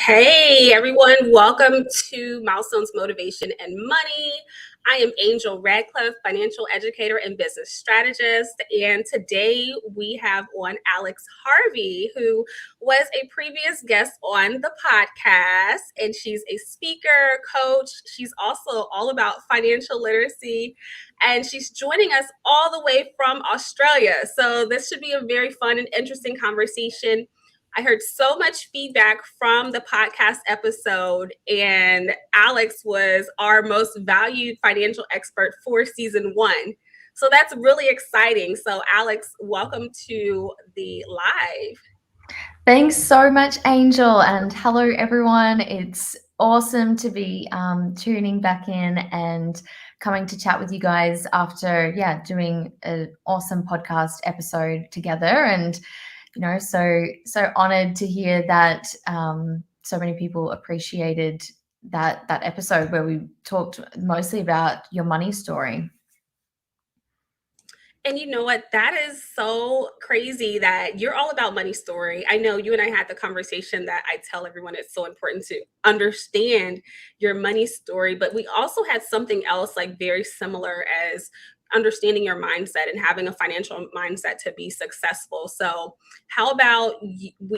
Hey everyone, welcome to Milestones Motivation and Money. I am Angel Radcliffe, financial educator and business strategist. And today we have on Alex Harvey, who was a previous guest on the podcast. And she's a speaker, coach. She's also all about financial literacy. And she's joining us all the way from Australia. So this should be a very fun and interesting conversation. I heard so much feedback from the podcast episode, and Alex was our most valued financial expert for season 1. So that's really exciting. So, Alex, welcome to the live. Thanks so much, Angel, and hello, everyone. It's awesome to be tuning back in and coming to chat with you guys after, doing an awesome podcast episode together. And so honored to hear that so many people appreciated that episode where we talked mostly about your money story. And you know what? That is so crazy that you're all about money story. I know you and I had the conversation that I tell everyone it's so important to understand your money story, but we also had something else like very similar as understanding your mindset and having a financial mindset to be successful. So, how about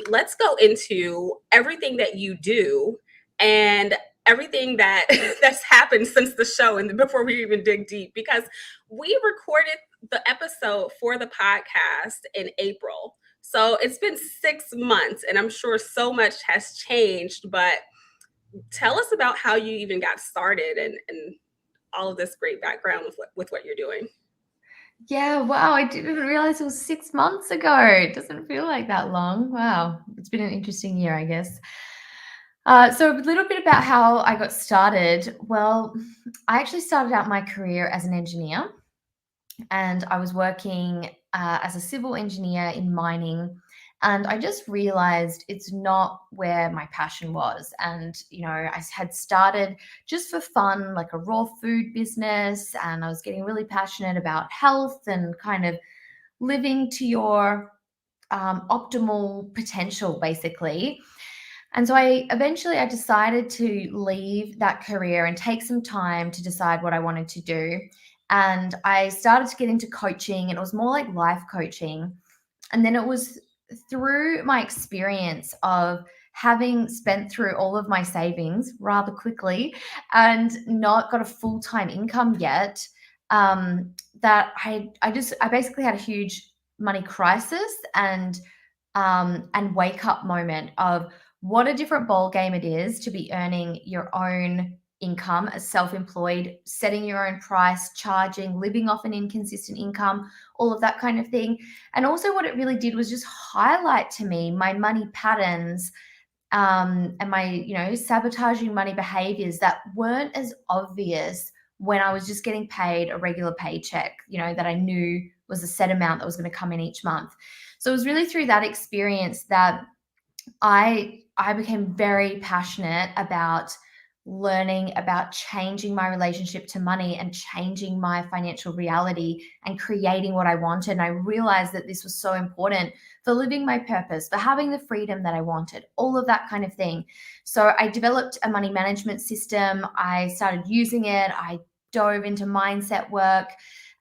let's go into everything that you do and everything that that's happened since the show and before we even dig deep, because we recorded the episode for the podcast in April. So it's been 6 months and I'm sure so much has changed, but tell us about how you even got started and all of this great background with what you're doing. Yeah, wow, I didn't realize it was 6 months ago. It doesn't feel like that long. Wow, it's been an interesting year, I guess. So a little bit about how I got started. Well, I actually started out my career as an engineer, and I was working as a civil engineer in mining. And I just realized it's not where my passion was. And, I had started just for fun, like a raw food business. And I was getting really passionate about health and kind of living to your optimal potential, basically. And so I decided to leave that career and take some time to decide what I wanted to do. And I started to get into coaching, and it was more like life coaching. And then it was through my experience of having spent through all of my savings rather quickly and not got a full-time income yet, that I basically had a huge money crisis and wake up moment of what a different ball game it is to be earning your own income as self-employed, setting your own price, charging, living off an inconsistent income, all of that kind of thing. And also what it really did was just highlight to me my money patterns, and my, sabotaging money behaviors that weren't as obvious when I was just getting paid a regular paycheck, that I knew was a set amount that was going to come in each month. So it was really through that experience that I became very passionate about learning about changing my relationship to money and changing my financial reality and creating what I wanted. And I realized that this was so important for living my purpose, for having the freedom that I wanted, all of that kind of thing. So I developed a money management system. I started using it. I dove into mindset work.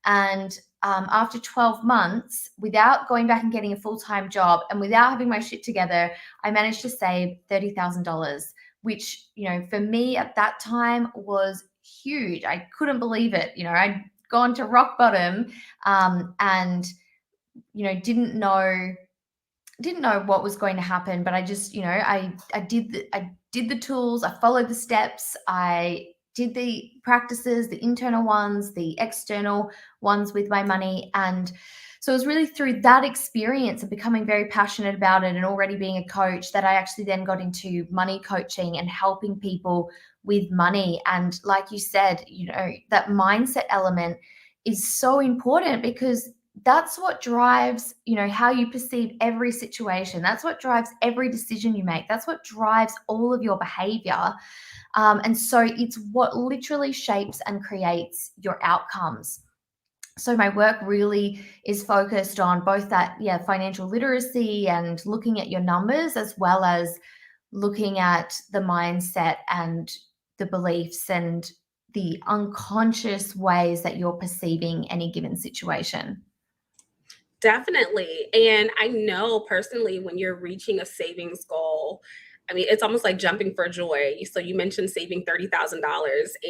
And after 12 months, without going back and getting a full-time job and without having my shit together, I managed to save $30,000, which, for me at that time was huge. I couldn't believe it. I'd gone to rock bottom, and, didn't know what was going to happen, but I just, I did the tools, I followed the steps, I did the practices, the internal ones, the external ones with my money. And so it was really through that experience of becoming very passionate about it and already being a coach that I actually then got into money coaching and helping people with money. And like you said, that mindset element is so important because that's what drives, how you perceive every situation. That's what drives every decision you make. That's what drives all of your behavior. And so it's what literally shapes and creates your outcomes. So my work really is focused on both that, financial literacy and looking at your numbers, as well as looking at the mindset and the beliefs and the unconscious ways that you're perceiving any given situation. Definitely. And I know personally when you're reaching a savings goal, I mean, it's almost like jumping for joy. So you mentioned saving $30,000.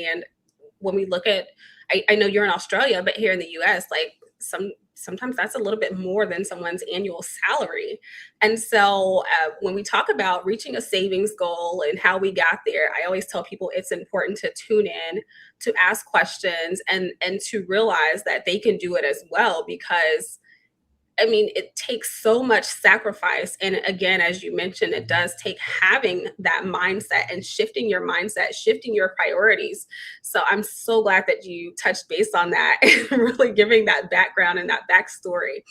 And when we look at, I know you're in Australia, but here in the US, like sometimes that's a little bit more than someone's annual salary. And so when we talk about reaching a savings goal and how we got there, I always tell people it's important to tune in, to ask questions, and to realize that they can do it as well. Because I mean, it takes so much sacrifice. And again, as you mentioned, it does take having that mindset and shifting your mindset, shifting your priorities. So I'm so glad that you touched base on that and really giving that background and that backstory.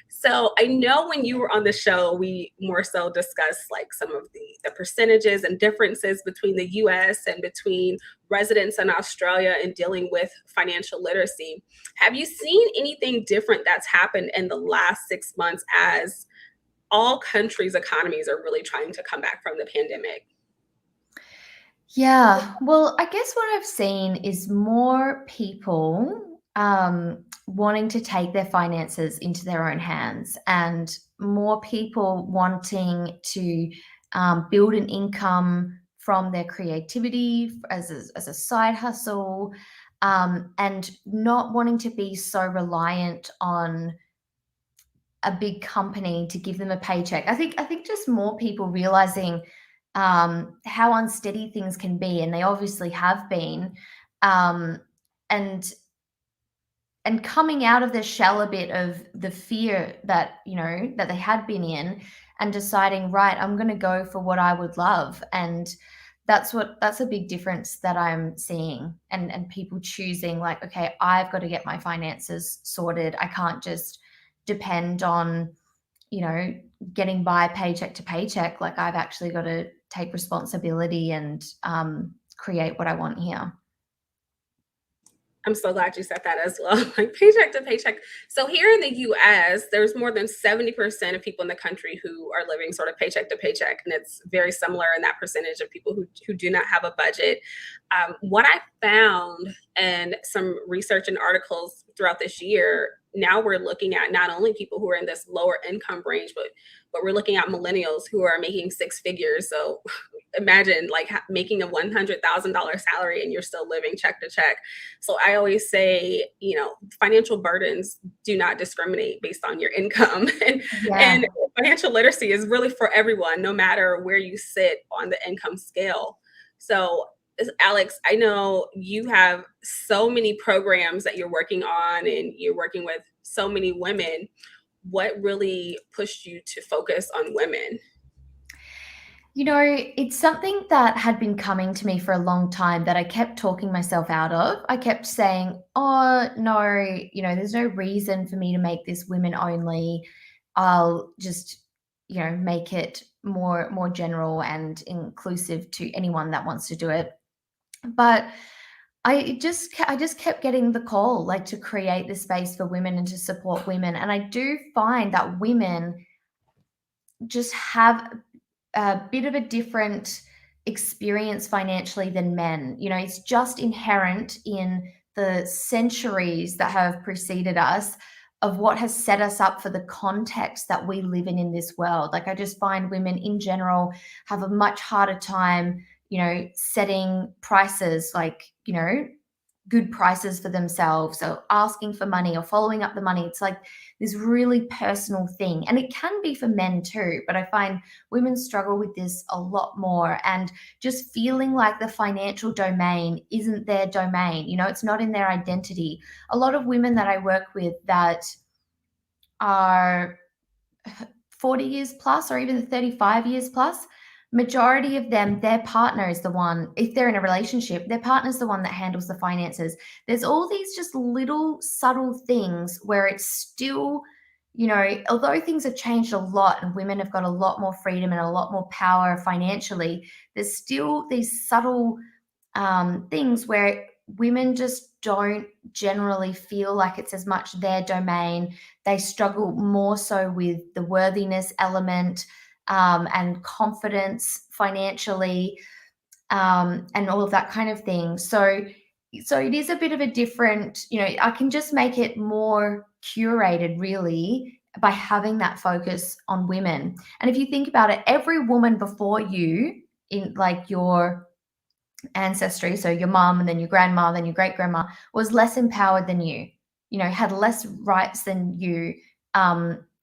So I know when you were on the show, we more so discussed like some of the percentages and differences between the US and between residents in Australia in dealing with financial literacy. Have you seen anything different that's happened in the last 6 months as all countries' economies are really trying to come back from the pandemic? Yeah, well, I guess what I've seen is more people wanting to take their finances into their own hands, and more people wanting to build an income from their creativity as a side hustle, and not wanting to be so reliant on a big company to give them a paycheck. I think just more people realizing how unsteady things can be, and they obviously have been, um, and and coming out of their shell a bit of the fear that that they had been in, and deciding, right, I'm going to go for what I would love. And that's a big difference that I'm seeing, and people choosing, like, okay, I've got to get my finances sorted. I can't just depend on you know getting by paycheck to paycheck. Like, I've actually got to take responsibility and create what I want here. I'm so glad you said that as well, like paycheck to paycheck. So here in the US, there's more than 70% of people in the country who are living sort of paycheck to paycheck. And it's very similar in that percentage of people who do not have a budget. What I found and some research and articles throughout this year, now we're looking at not only people who are in this lower income range, but we're looking at millennials who are making six figures. So imagine like making a $100,000 salary and you're still living check to check. So I always say, financial burdens do not discriminate based on your income. Yeah. And financial literacy is really for everyone, no matter where you sit on the income scale. So, Alex, I know you have so many programs that you're working on and you're working with so many women. What really pushed you to focus on women? It's something that had been coming to me for a long time that I kept talking myself out of. I kept saying, oh, no, there's no reason for me to make this women only. I'll just, make it more general and inclusive to anyone that wants to do it. But I just kept getting the call, like, to create this space for women and to support women. And I do find that women just have a bit of a different experience financially than men. It's just inherent in the centuries that have preceded us, of what has set us up for the context that we live in this world. Like, I just find women in general have a much harder time, setting prices, like, good prices for themselves, or asking for money or following up the money. It's like this really personal thing. And it can be for men too, but I find women struggle with this a lot more, and just feeling like the financial domain isn't their domain. It's not in their identity. A lot of women that I work with that are 40 years plus, or even 35 years plus, majority of them, their partner is the one, if they're in a relationship, their partner's the one that handles the finances. There's all these just little subtle things where it's still, although things have changed a lot and women have got a lot more freedom and a lot more power financially, there's still these subtle things where women just don't generally feel like it's as much their domain. They struggle more so with the worthiness element, and confidence financially, and all of that kind of thing. So it is a bit of a different, I can just make it more curated really by having that focus on women. And if you think about it, every woman before you in like your ancestry, so your mom and then your grandma, then your great grandma, was less empowered than you, had less rights than you,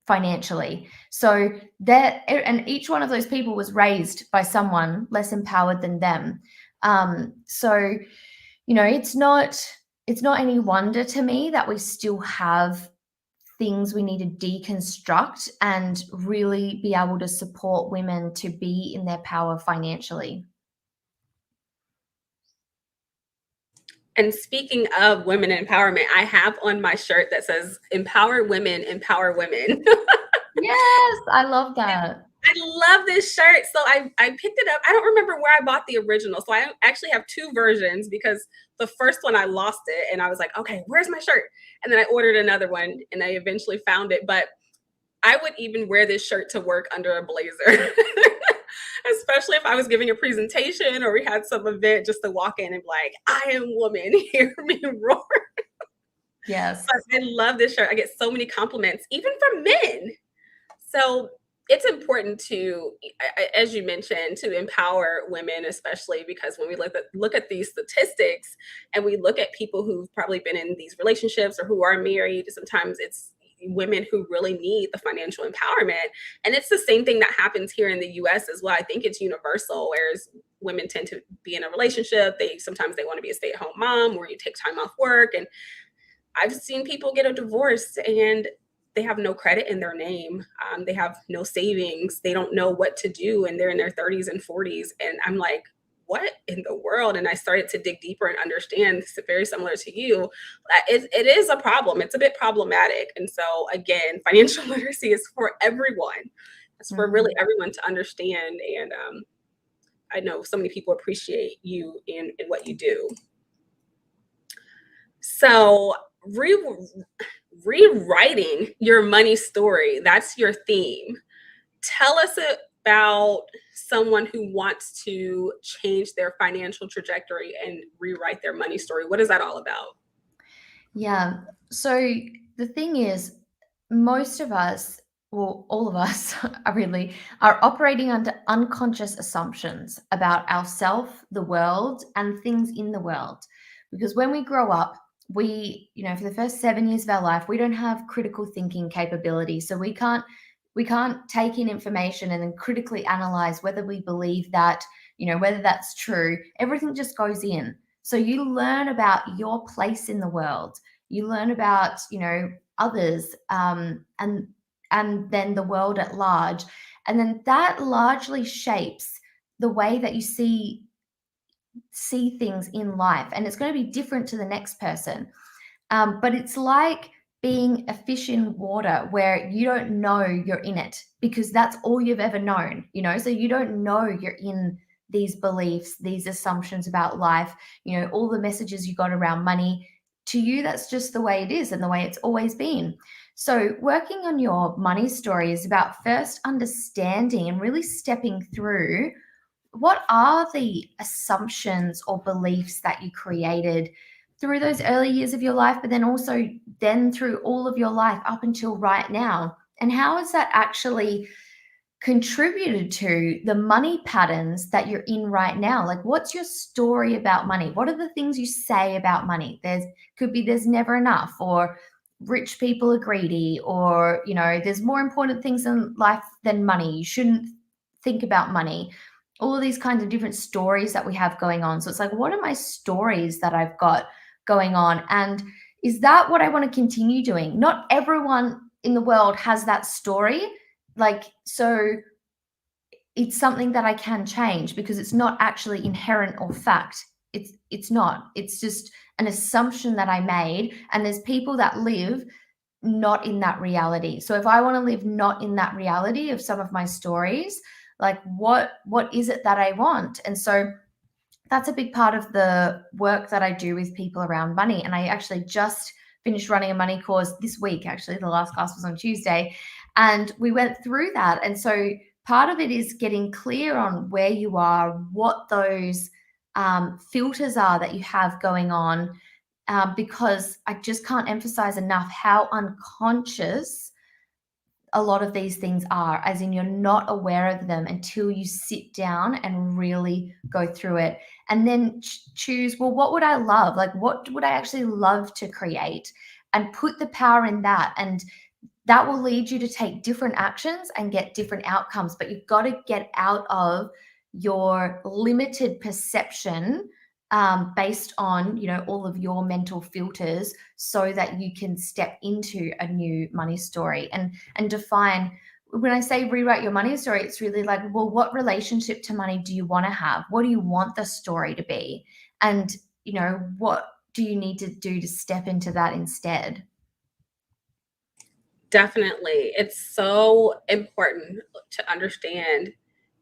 financially. So that, and each one of those people was raised by someone less empowered than them. So it's not any wonder to me that we still have things we need to deconstruct and really be able to support women to be in their power financially. And speaking of women empowerment, I have on my shirt that says "Empower Women, Empower Women." Yes, I love that. I love this shirt. So I picked it up. I don't remember where I bought the original. So I actually have two versions because the first one I lost it and I was like, okay, where's my shirt? And then I ordered another one and I eventually found it. But I would even wear this shirt to work under a blazer, especially if I was giving a presentation or we had some event, just to walk in and be like, I am woman, hear me roar. Yes. But I love this shirt. I get so many compliments, even from men. So it's important to, as you mentioned, to empower women, especially because when we look at these statistics and we look at people who've probably been in these relationships or who are married, sometimes it's women who really need the financial empowerment. And it's the same thing that happens here in the US as well. I think it's universal, whereas women tend to be in a relationship. Sometimes they want to be a stay-at-home mom or you take time off work. And I've seen people get a divorce and they have no credit in their name. They have no savings. They don't know what to do. And they're in their 30s and 40s. And I'm like, what in the world? And I started to dig deeper and understand, it's very similar to you, that it is a problem. It's a bit problematic. And so again, financial literacy is for everyone. It's for really everyone to understand. And I know so many people appreciate you in what you do. So rewriting your money story, that's your theme. Tell us about someone who wants to change their financial trajectory and rewrite their money story. What is that all about? Yeah. So the thing is, most of us, well, all of us are operating under unconscious assumptions about ourselves, the world, and things in the world. Because when we grow up, for the first 7 years of our life, we don't have critical thinking capability. So we can't take in information and then critically analyze whether we believe that, whether that's true. Everything just goes in. So you learn about your place in the world. You learn about, others, and then the world at large. And then that largely shapes the way that you see things in life. And it's going to be different to the next person. But it's like being a fish in water where you don't know you're in it because that's all you've ever known, so you don't know you're in these beliefs, these assumptions about life, all the messages you got around money. To you, that's just the way it is and the way it's always been. So working on your money story is about first understanding and really stepping through what are the assumptions or beliefs that you created through those early years of your life, but then also then through all of your life up until right now. And how has that actually contributed to the money patterns that you're in right now? Like, what's your story about money? What are the things you say about money? There's never enough, or rich people are greedy, or, there's more important things in life than money. You shouldn't think about money. All of these kinds of different stories that we have going on. So it's like, what are my stories that I've got going on? And is that what I want to continue doing? Not everyone in the world has that story. So it's something that I can change because it's not actually inherent or fact. It's not. It's just an assumption that I made. And there's people that live not in that reality. So if I want to live not in that reality of some of my stories, like what is it that I want? And so that's a big part of the work that I do with people around money. And I actually just finished running a money course this week. Actually, the last class was on Tuesday, and we went through that. And so part of it is getting clear on where you are, what those filters are that you have going on, because I just can't emphasize enough how unconscious a lot of these things are, as in you're not aware of them until you sit down and really go through it, and then choose, well, what would I love? Like, what would I actually love to create? And put the power in that. And that will lead you to take different actions and get different outcomes. But you've got to get out of your limited perception, based on, all of your mental filters, so that you can step into a new money story and define. When I say rewrite your money story, it's really like, well, what relationship to money do you want to have? What do you want the story to be? And, what do you need to do to step into that instead? Definitely. It's so important to understand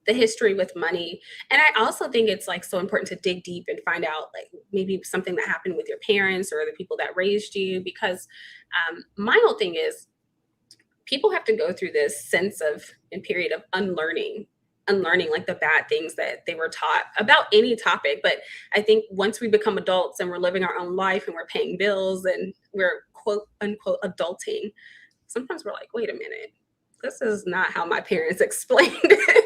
the history with money. And I also think it's like so important to dig deep and find out like maybe something that happened with your parents or the people that raised you. Because my whole thing is people have to go through this sense of and period of unlearning like the bad things that they were taught about any topic. But I think once we become adults and we're living our own life and we're paying bills and we're quote unquote adulting, sometimes we're like, wait a minute, this is not how my parents explained it.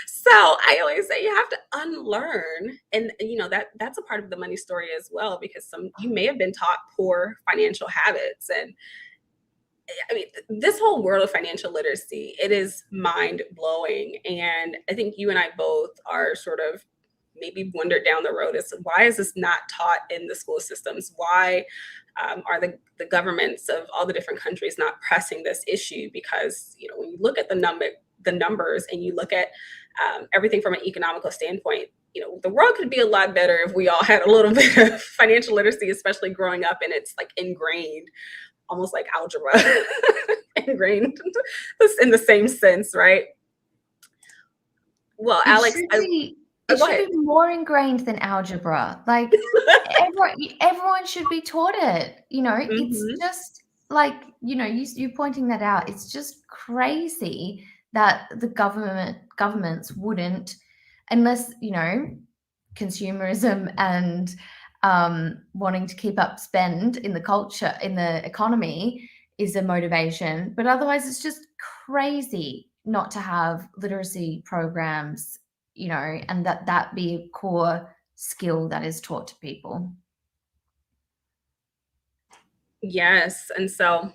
So I always say you have to unlearn, and that's a part of the money story as well, because you may have been taught poor financial habits. And I mean, this whole world of financial literacy, it is mind blowing. And I think you and I both are sort of maybe wondered down the road as why is this not taught in the school systems? Why are the governments of all the different countries not pressing this issue? Because when you look at the numbers and you look at everything from an economical standpoint, the world could be a lot better if we all had a little bit of financial literacy, especially growing up, and it's like ingrained, almost like algebra, ingrained in the same sense, right? Well, It Alex, should be it go should ahead. be more ingrained than algebra. Like, everyone should be taught it. It's Hmm. just like, you pointing that out. It's just crazy that the governments wouldn't, unless, consumerism and wanting to keep up spend in the culture, in the economy, is a motivation. But otherwise, it's just crazy not to have literacy programs, and that be a core skill that is taught to people. Yes, and so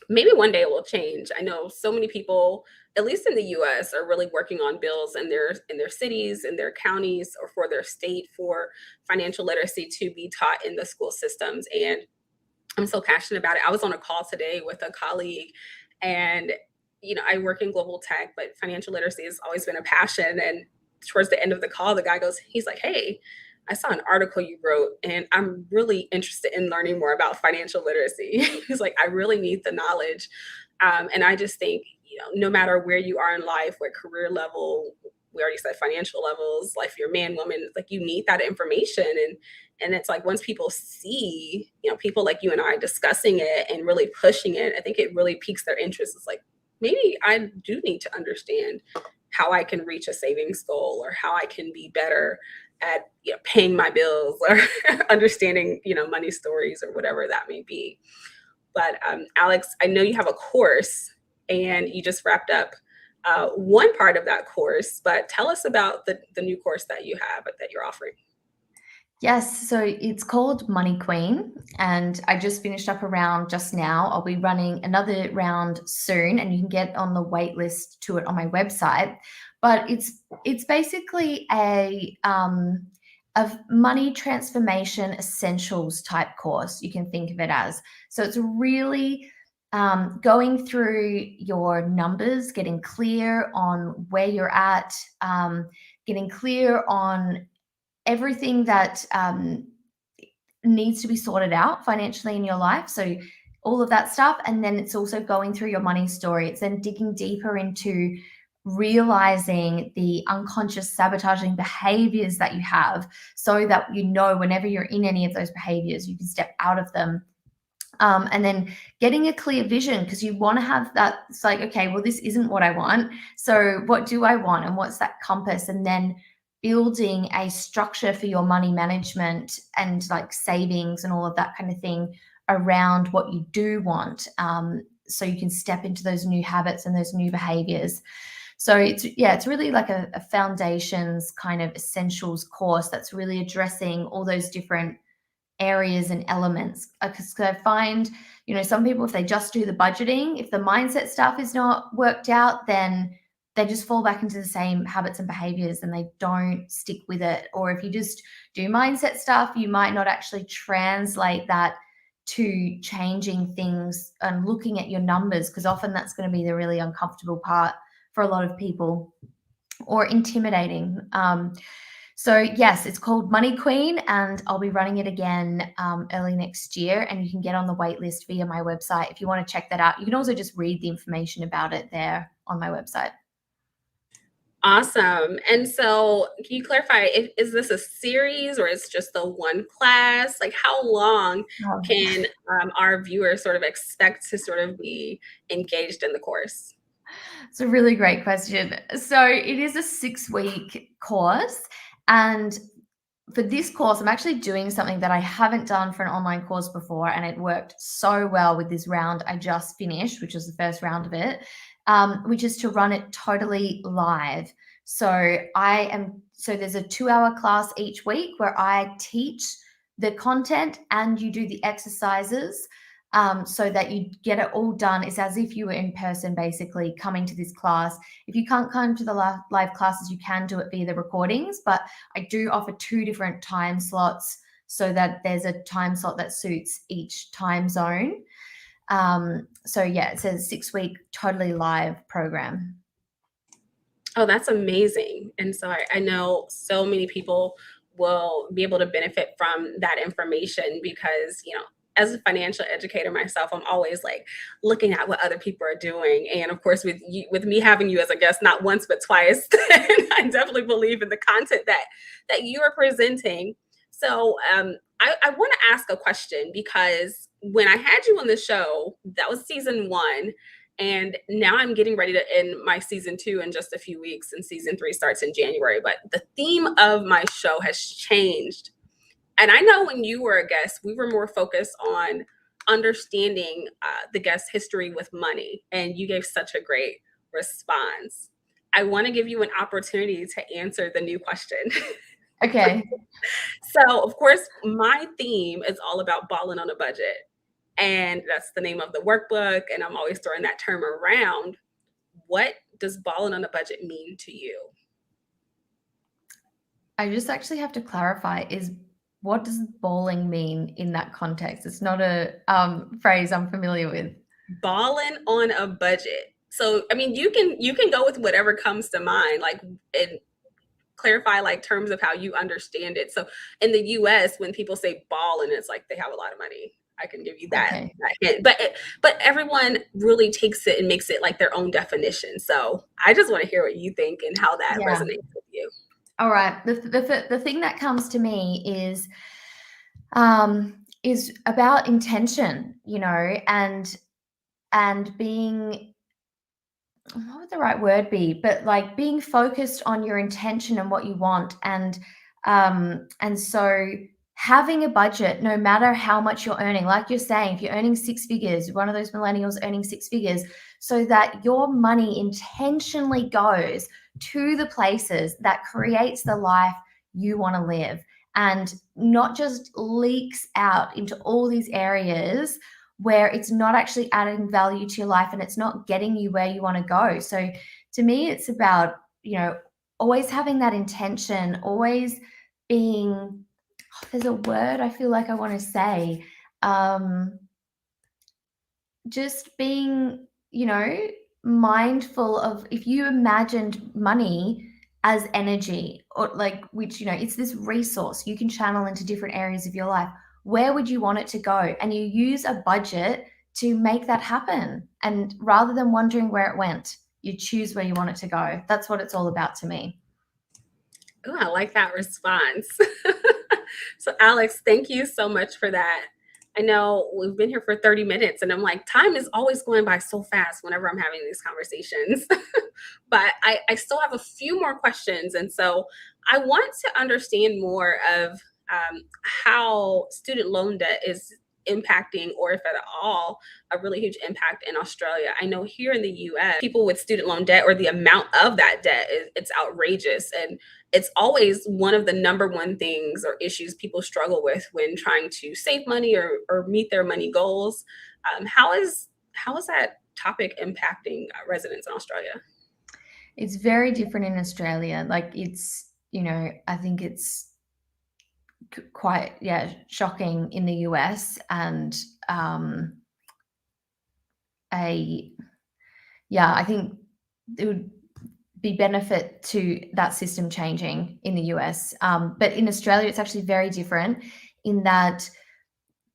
maybe one day it will change. I know so many people, at least in the US, are really working on bills in their cities, in their counties, or for their state for financial literacy to be taught in the school systems. And I'm so passionate about it. I was on a call today with a colleague, and I work in global tech, but financial literacy has always been a passion. And towards the end of the call, the guy goes, he's like, "Hey, I saw an article you wrote, and I'm really interested in learning more about financial literacy." He's like, "I really need the knowledge." And I just think, no matter where you are in life, what career level, we already said financial levels, like if you're a man, woman, like you need that information. And it's like once people see, people like you and I discussing it and really pushing it, I think it really piques their interest. It's like, maybe I do need to understand how I can reach a savings goal, or how I can be better at paying my bills, or understanding money stories, or whatever that may be. But Alex, I know you have a course, and you just wrapped up one part of that course, but tell us about the new course that you have that you're offering. Yes, so it's called Money Queen, and I just finished up a round just now. I'll be running another round soon, and you can get on the wait list to it on my website. But it's basically a money transformation essentials type course. You can think of it as. So it's really going through your numbers, getting clear on where you're at, getting clear on everything that needs to be sorted out financially in your life. So all of that stuff. And then it's also going through your money story. It's then digging deeper into realizing the unconscious sabotaging behaviors that you have, so that whenever you're in any of those behaviors, you can step out of them And then getting a clear vision, because you want to have that. It's like, okay, well, this isn't what I want. So what do I want? And what's that compass? And then building a structure for your money management and like savings and all of that kind of thing around what you do want. So you can step into those new habits and those new behaviors. So it's really like a foundations kind of essentials course that's really addressing all those different areas and elements. Because I find, some people, if they just do the budgeting, if the mindset stuff is not worked out, then they just fall back into the same habits and behaviors and they don't stick with it. Or if you just do mindset stuff, you might not actually translate that to changing things and looking at your numbers, because often that's going to be the really uncomfortable part for a lot of people, or intimidating. So yes, it's called Money Queen, and I'll be running it again early next year. And you can get on the wait list via my website if you want to check that out. You can also just read the information about it there on my website. Awesome. And so, can you clarify, is this a series or is just the one class? Like, how long Oh. can our viewers sort of expect to sort of be engaged in the course? It's a really great question. So it is a 6-week course, and for this course, I'm actually doing something that I haven't done for an online course before, and it worked so well with this round I just finished, which was the first round of it, which is to run it totally live. So there's a 2-hour class each week where I teach the content and you do the exercises, so that you get it all done. It's as if you were in person, basically coming to this class. If you can't come to the live classes, you can do it via the recordings, but I do offer 2 different time slots so that there's a time slot that suits each time zone. So yeah, it's a 6-week totally live program. Oh, that's amazing. And so I know so many people will be able to benefit from that information because, as a financial educator myself, I'm always like looking at what other people are doing. And of course, with me having you as a guest, not once, but twice, I definitely believe in the content that you are presenting. So I want to ask a question because when I had you on the show, that was season 1. And now I'm getting ready to end my season 2 in just a few weeks, and season 3 starts in January. But the theme of my show has changed. And I know when you were a guest, we were more focused on understanding the guest's history with money, and you gave such a great response. I want to give you an opportunity to answer the new question. Okay. So, of course, my theme is all about balling on a budget. And that's the name of the workbook. And I'm always throwing that term around. What does balling on a budget mean to you? I just actually have to clarify, is what does bowling mean in that context? It's not a phrase I'm familiar with. Balling on a budget. So, I mean, you can go with whatever comes to mind, like, and clarify like terms of how you understand it. So in the US, when people say balling, it's like they have a lot of money. I can give you Okay. that hint. But everyone really takes it and makes it like their own definition. So I just want to hear what you think and how that Yeah. resonates with you. All right. The thing that comes to me is about intention, and being, what would the right word be? But like being focused on your intention and what you want. And so having a budget, no matter how much you're earning, like you're saying, if you're earning 6 figures, one of those millennials earning 6 figures, so that your money intentionally goes to the places that creates the life you want to live, and not just leaks out into all these areas where it's not actually adding value to your life and it's not getting you where you want to go. So to me, it's about, always having that intention, always being, there's a word I feel like I want to say, just being, mindful of, if you imagined money as energy, or like, which, it's this resource you can channel into different areas of your life, where would you want it to go? And you use a budget to make that happen. And rather than wondering where it went, you choose where you want it to go. That's what it's all about to me. Oh, I like that response. So Alex, thank you so much for that. I know we've been here for 30 minutes and I'm like, time is always going by so fast whenever I'm having these conversations. But I still have a few more questions. And so I want to understand more of how student loan debt is impacting, or if at all, a really huge impact in Australia. I know here in the US, people with student loan debt, or the amount of that debt, it's outrageous. And it's always one of the number one things or issues people struggle with when trying to save money or meet their money goals. How is that topic impacting residents in Australia? It's very different in Australia. Like it's, I think it's quite, yeah, shocking in the US, and a yeah, I think it would be benefit to that system changing in the US. But in Australia, it's actually very different in that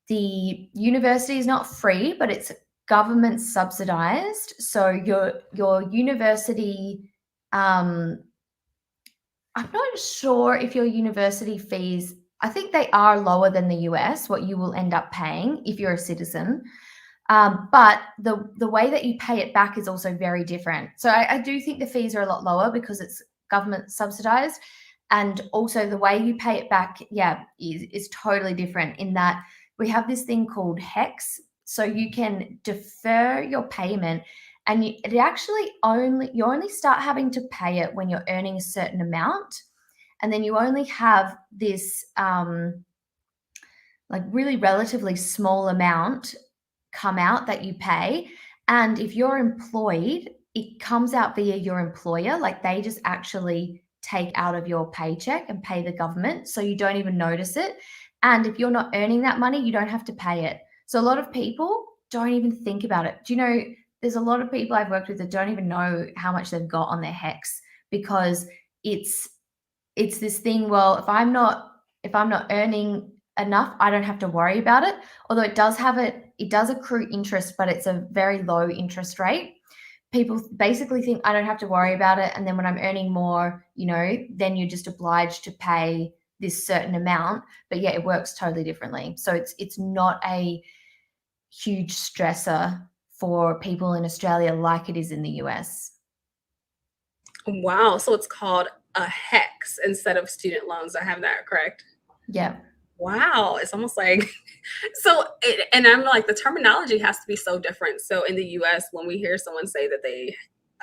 the university is not free, but it's government subsidized. So your university, I'm not sure if your university fees, I think they are lower than the US, what you will end up paying if you're a citizen. But the way that you pay it back is also very different. So I do think the fees are a lot lower because it's government subsidized. And also the way you pay it back, yeah, is totally different in that we have this thing called HEX. So you can defer your payment, and it actually you only start having to pay it when you're earning a certain amount. And then you only have this like really relatively small amount come out that you pay. And if you're employed, it comes out via your employer. Like they just actually take out of your paycheck and pay the government. So you don't even notice it. And if you're not earning that money, you don't have to pay it. So a lot of people don't even think about it. Do you know, there's a lot of people I've worked with that don't even know how much they've got on their HEX because it's this thing, well, if I'm not earning enough, I don't have to worry about it. Although it does accrue interest, but it's a very low interest rate. People basically think I don't have to worry about it. And then when I'm earning more, then you're just obliged to pay this certain amount. But yeah, it works totally differently. So it's not a huge stressor for people in Australia like it is in the US. Wow. So it's called a HEX instead of student loans. I have that correct. Yeah. Wow. It's almost like, and I'm like, the terminology has to be so different. So in the US, when we hear someone say that they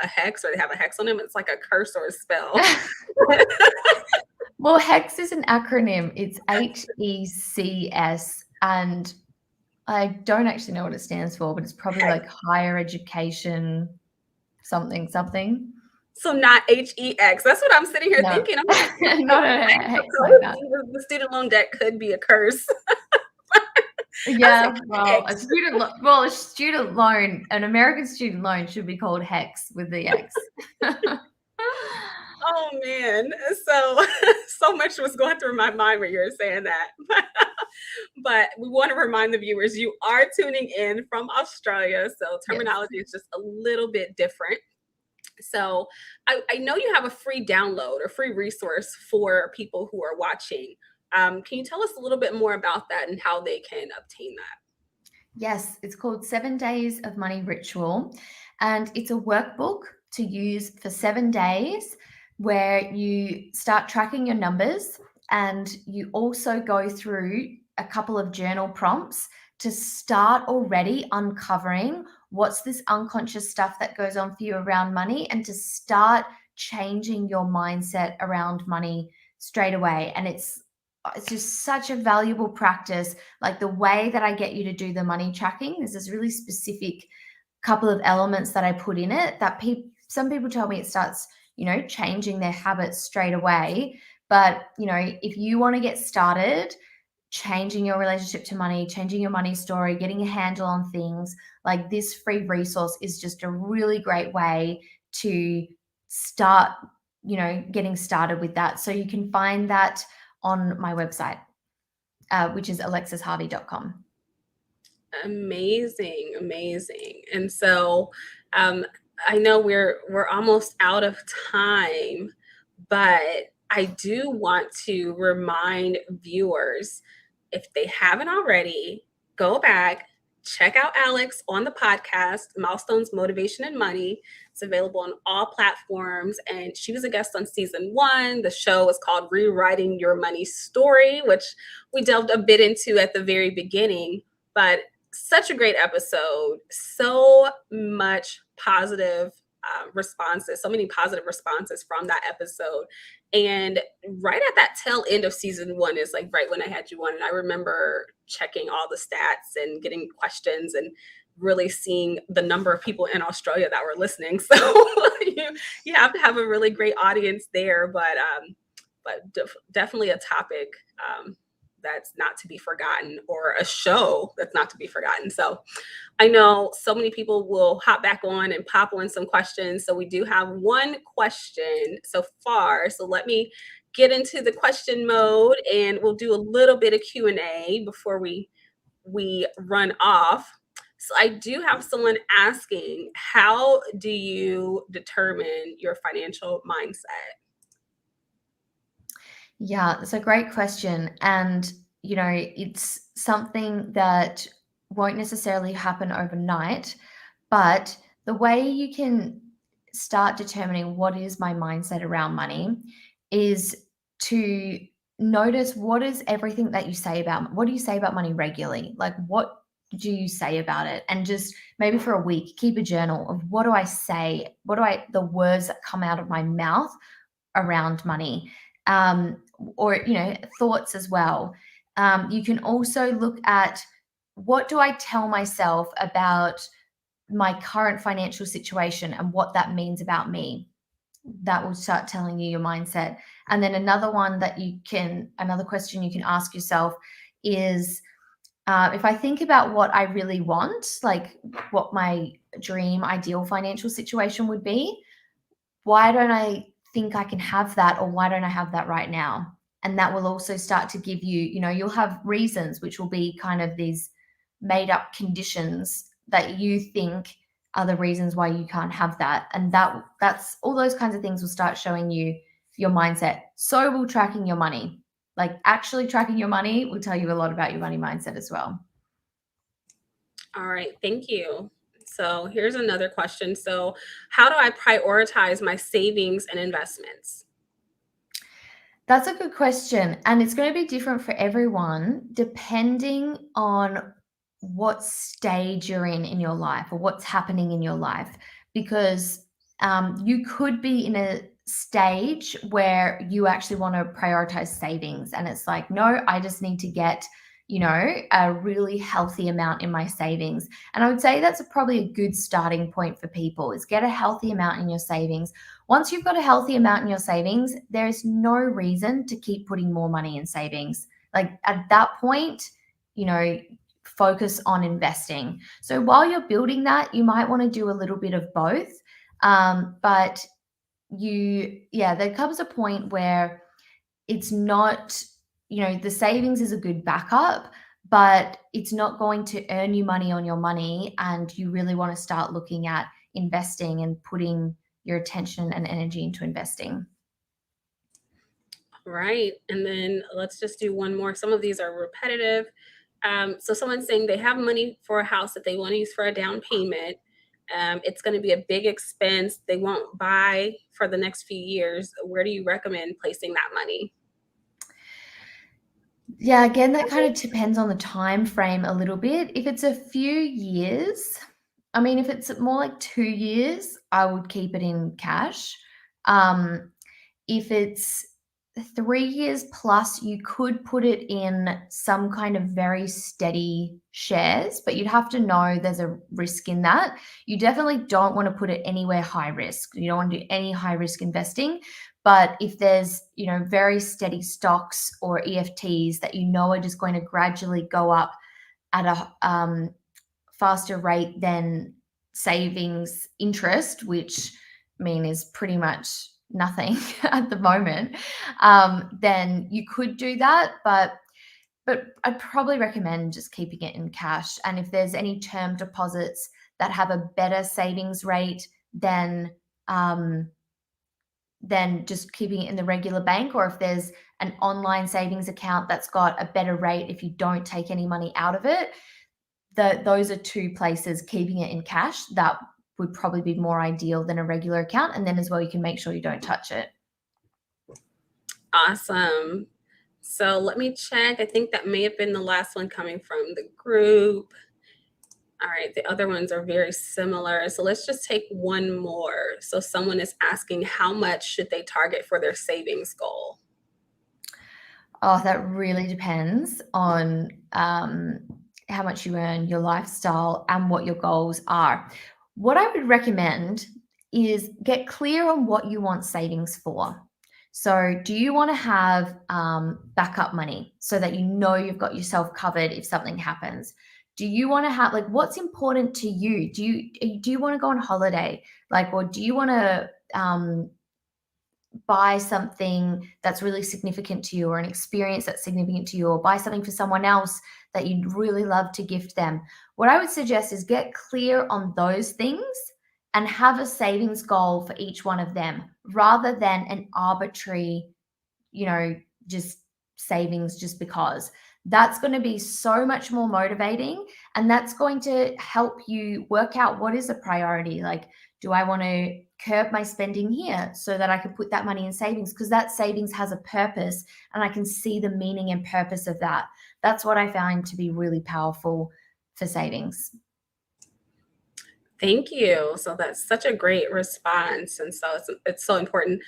a hex or they have a hex on them, it's like a curse or a spell. Well, HEX is an acronym. It's HECS, and I don't actually know what it stands for, but it's probably Hex. like higher education something something. So not HEX. That's what I'm sitting here No, thinking. I'm like, not a HEX like that. the student loan debt could be a curse. I was Yeah, like, well, hex. a student loan, an American student loan should be called HEX with the X. Oh man. So so much was going through my mind when you were saying that. But we want to remind the viewers you are tuning in from Australia. So Yes. terminology is just a little bit different. So I know you have a free download or free resource for people who are watching. Can you tell us a little bit more about that and how they can obtain that? Yes, it's called 7 Days of Money Ritual. And it's a workbook to use for 7 days where you start tracking your numbers, and you also go through a couple of journal prompts to start already uncovering what's this unconscious stuff that goes on for you around money, and to start changing your mindset around money straight away. And it's just such a valuable practice. Like the way that I get you to do the money tracking, there's this really specific couple of elements that I put in it that some people tell me it starts, changing their habits straight away. But, if you want to get started changing your relationship to money, changing your money story, getting a handle on things, like this free resource is just a really great way to start, getting started with that. So you can find that on my website, which is alexisharvey.com. Amazing, amazing. And so I know we're almost out of time, but I do want to remind viewers, if they haven't already, go back, check out Alex on the podcast, Milestones, Motivation, and Money. It's available on all platforms. And she was a guest on season 1. The show is called Rewriting Your Money Story, which we delved a bit into at the very beginning. But such a great episode. So much positive responses, so many positive responses from that episode. And right at that tail end of season 1 is like right when I had you on. And I remember checking all the stats and getting questions and really seeing the number of people in Australia that were listening. So you have to have a really great audience there, but definitely a topic that's not to be forgotten, or a show that's not to be forgotten. So I know so many people will hop back on and pop on some questions. So we do have one question so far. So let me get into the question mode, and we'll do a little bit of Q&A before we run off. So I do have someone asking, how do you determine your financial mindset? Yeah, that's a great question. And, it's something that won't necessarily happen overnight, but the way you can start determining what is my mindset around money is to notice what is everything that you say about what do you say about money regularly? Like, what do you say about it? And just maybe for a week, keep a journal of what do I say? The words that come out of my mouth around money, or thoughts as well. You can also look at what do I tell myself about my current financial situation and what that means about me. That will start telling you your mindset. And then another question you can ask yourself is, if I think about what I really want, like what my dream ideal financial situation would be, why don't I think I can have that, or why don't I have that right now? And that will also start to give you, you'll have reasons, which will be kind of these made up conditions that you think are the reasons why you can't have that. And that's all those kinds of things will start showing you your mindset. So will tracking your money. Like, actually tracking your money will tell you a lot about your money mindset as well. All right, thank you. So here's another question. So, how do I prioritize my savings and investments? That's a good question. And it's going to be different for everyone depending on what stage you're in your life, or what's happening in your life. Because you could be in a stage where you actually want to prioritize savings. And it's like, no, I just need to get, a really healthy amount in my savings. And I would say that's probably a good starting point for people, is get a healthy amount in your savings. Once you've got a healthy amount in your savings, there is no reason to keep putting more money in savings. Like, at that point, focus on investing. So while you're building that, you might want to do a little bit of both. But there comes a point where it's not, the savings is a good backup, but it's not going to earn you money on your money. And you really want to start looking at investing and putting your attention and energy into investing. Right. And then let's just do one more. Some of these are repetitive. So someone's saying they have money for a house that they want to use for a down payment. It's going to be a big expense. They won't buy for the next few years. Where do you recommend placing that money? Yeah, again, that kind of depends on the time frame a little bit. If it's a few years, if it's more like 2 years, I would keep it in cash. If it's 3 years plus, you could put it in some kind of very steady shares, but you'd have to know there's a risk in that. You definitely don't want to put it anywhere high risk. You don't want to do any high risk investing. But if there's, very steady stocks or EFTs that are just going to gradually go up at a faster rate than savings interest, which is pretty much nothing at the moment, then you could do that. But I'd probably recommend just keeping it in cash. And if there's any term deposits that have a better savings rate than just keeping it in the regular bank, or if there's an online savings account that's got a better rate if you don't take any money out of it, those are two places, keeping it in cash, that would probably be more ideal than a regular account. And then as well, you can make sure you don't touch it. Awesome. So let me check. I think that may have been the last one coming from the group. All right, the other ones are very similar. So let's just take one more. So someone is asking, how much should they target for their savings goal? Oh, that really depends on how much you earn, your lifestyle, and what your goals are. What I would recommend is get clear on what you want savings for. So, do you want to have backup money so that you know you've got yourself covered if something happens? Do you want to have, like, what's important to you? Do you want to go on holiday, like, or do you want to buy something that's really significant to you, or an experience that's significant to you, or buy something for someone else that you'd really love to gift them? What I would suggest is get clear on those things and have a savings goal for each one of them, rather than an arbitrary, just savings just because. That's going to be so much more motivating, and that's going to help you work out what is a priority. Like, do I want to curb my spending here so that I can put that money in savings? Because that savings has a purpose and I can see the meaning and purpose of that. That's what I find to be really powerful for savings. Thank you. So that's such a great response, and so it's so important.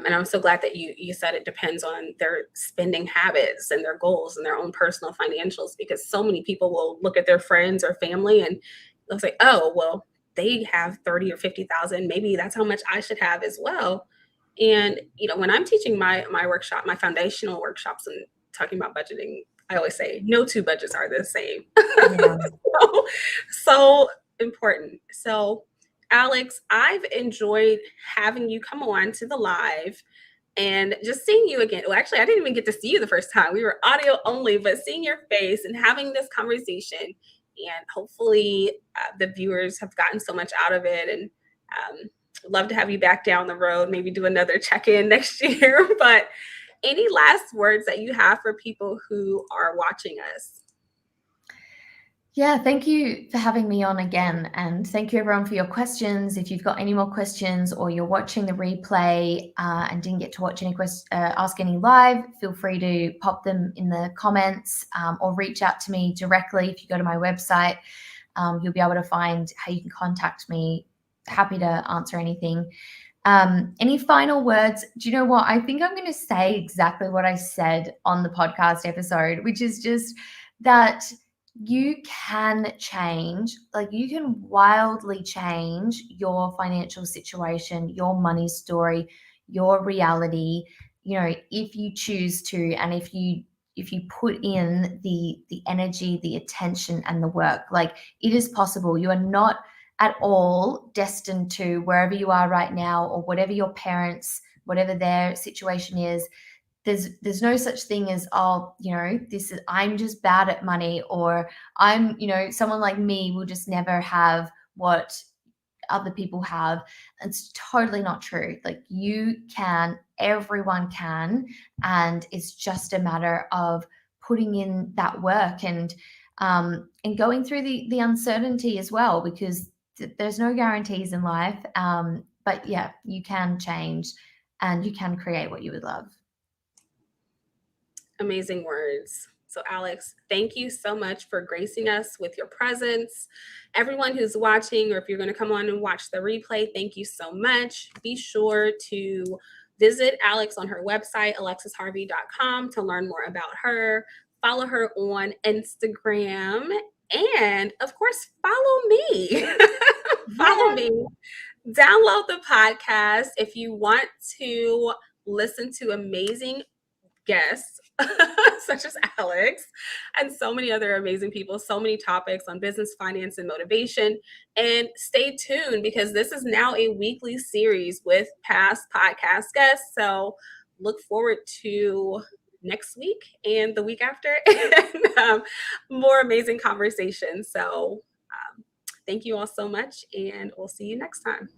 And I'm so glad that you said it depends on their spending habits and their goals and their own personal financials, because so many people will look at their friends or family and they'll say, "Oh, well, they have 30 or 50,000. Maybe that's how much I should have as well." And when I'm teaching my workshop, my foundational workshops, and talking about budgeting, I always say no two budgets are the same. Yeah. so important. So, Alex, I've enjoyed having you come on to the live and just seeing you again. Well, actually, I didn't even get to see you the first time. We were audio only, but seeing your face and having this conversation, and hopefully the viewers have gotten so much out of it. And love to have you back down the road, maybe do another check-in next year. But any last words that you have for people who are watching us? Yeah, thank you for having me on again. And thank you, everyone, for your questions. If you've got any more questions, or you're watching the replay and didn't get to watch any ask any live, feel free to pop them in the comments, or reach out to me directly. If you go to my website, you'll be able to find how you can contact me. Happy to answer anything. Any final words? Do you know what? I think I'm going to say exactly what I said on the podcast episode, which is just that you can change, like, you can wildly change your financial situation, your money story, your reality, if you choose to, and if you put in the energy, the attention, and the work. Like, it is possible. You are not at all destined to wherever you are right now, or whatever your parents, whatever their situation is. There's no such thing as, this is, I'm just bad at money, or I'm, someone like me will just never have what other people have. It's totally not true. Like, you can, everyone can, and it's just a matter of putting in that work, and going through the uncertainty as well, because there's no guarantees in life. But yeah, you can change, and you can create what you would love. Amazing words. So, Alex, thank you so much for gracing us with your presence. Everyone who's watching, or if you're going to come on and watch the replay, thank you so much. Be sure to visit Alex on her website, alexisharvey.com, to learn more about her. Follow her on Instagram. And of course, follow me. Follow me. Download the podcast if you want to listen to amazing guests such as Alex and so many other amazing people, so many topics on business, finance, and motivation. And stay tuned, because this is now a weekly series with past podcast guests. So look forward to next week and the week after, and more amazing conversations. So thank you all so much, and we'll see you next time.